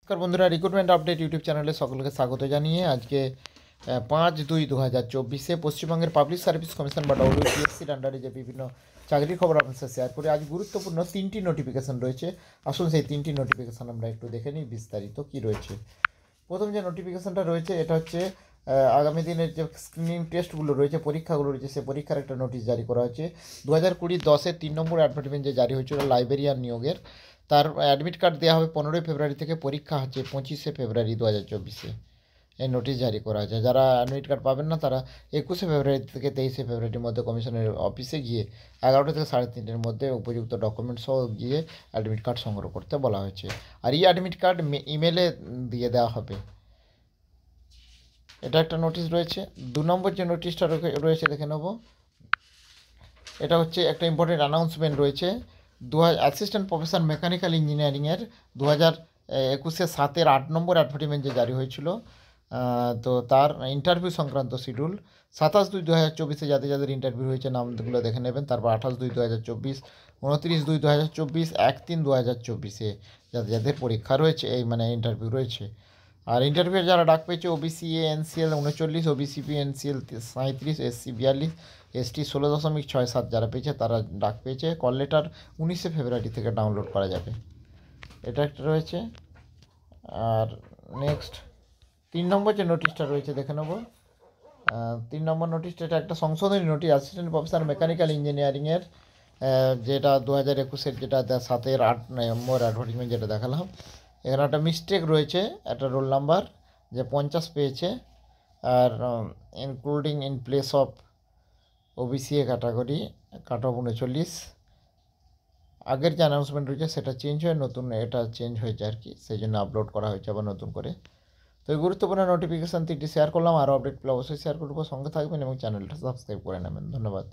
নমস্কার বন্ধুরা, recruitment update YouTube চ্যানেলে সকলকে স্বাগত জানিয়ে আজকে 5/2/2024 পশ্চিমবঙ্গের পাবলিক সার্ভিস কমিশন বা ডব্লিউপিএসসির আন্ডারে যে বিভিন্ন চাকরির খবর আপনার সাথে শেয়ার করি। আজ গুরুত্বপূর্ণ 3টি নোটিফিকেশন রয়েছে। আসুন সেই 3টি নোটিফিকেশন আমরা একটু দেখে নিই বিস্তারিত কী রয়েছে। প্রথম যে নোটিফিকেশনটা রয়েছে এটা হচ্ছে আগামী দিনের যে স্ক্রিনিং টেস্টগুলো রয়েছে, পরীক্ষাগুলো রয়েছে, সে পরীক্ষার একটা নোটিশ জারি করা হয়েছে। 2020-10-এর 3 নম্বর অ্যাডভার্টাইজমেন্ট যে জারি হয়েছিল লাইব্রেরিয়ান নিয়োগের, তার অ্যাডমিট কার্ড দেওয়া হবে 15 ফেব্রুয়ারি থেকে, পরীক্ষা হচ্ছে 25 ফেব্রুয়ারি 2024-এ। এই নোটিশ জারি করা আছে। যারা অ্যাডমিট কার্ড পাবেন না তারা 21 ফেব্রুয়ারি থেকে 23 ফেব্রুয়ারির মধ্যে কমিশনের অফিসে গিয়ে 11টা থেকে 3:30-এর মধ্যে উপযুক্ত ডকুমেন্ট সহ গিয়ে অ্যাডমিট কার্ড সংগ্রহ করতে বলা হয়েছে। আর এই অ্যাডমিট কার্ড ইমেলে দিয়ে দেওয়া হবে। এটা একটা নোটিশ রয়েছে। 2 নম্বর যে নোটিশটা রয়েছে দেখে নেব। এটা হচ্ছে একটা ইম্পর্টেন্ট অ্যানাউন্সমেন্ট রয়েছে। অ্যাসিস্ট্যান্ট প্রফেসর মেকানিক্যাল ইঞ্জিনিয়ারিংয়ের 2021-এর 7-8 নম্বর অ্যাডভার্টাইজমেন্ট যে জারি হয়েছিল, তো তার ইন্টারভিউ সংক্রান্ত শিডিউল 27/2/2024 যাদের যাদের ইন্টারভিউ হয়েছে নামগুলো দেখে নেবেন। তারপর 28/2/2024, 29/2/2024, 1/3/2024 যাদের যাদের পরীক্ষা রয়েছে, এই মানে ইন্টারভিউ রয়েছে। আর ইন্টারভিউ যারা ডাক পেয়েছে ওবিসি এনসিএল 39, ওবিসিপি এনসিএল 37, এসসি 42, এসটি 16.67 যারা পেয়েছে তারা ডাক পেয়েছে। কল লেটার 19 ফেব্রুয়ারি থেকে ডাউনলোড করা যাবে। এটা একটা রয়েছে। আর নেক্সট 3 নম্বর যে নোটিশটা রয়েছে দেখে নেব। 3 নম্বর নোটিশটা এটা একটা সংশোধনী নোটিশ অ্যাসিস্ট্যান্ট প্রফেসর মেকানিক্যাল ইঞ্জিনিয়ারিংয়ের, যেটা 2021-এর যেটা 7-8 নম্বর অ্যাডভার্টাইজমেন্ট যেটা দেখালাম। এখানে একটা মিস্টেক রয়েছে, একটা রোল নাম্বার যে 50 পেয়েছে, আর including in place of OBC category cut off 39। আগের যে অ্যানাউন্সমেন্ট রয়েছে সেটা চেঞ্জ হয়ে নতুন এটা চেঞ্জ হয়েছে আর কি, সেই জন্য আপলোড করা হয়েছে আবার নতুন করে। তো এই গুরুত্বপূর্ণ নোটিফিকেশান 3টি শেয়ার করলাম। আরও আপডেট পেলে অবশ্যই শেয়ার করবো। সঙ্গে থাকবেন এবং চ্যানেলটা সাবস্ক্রাইব করে নেবেন। ধন্যবাদ।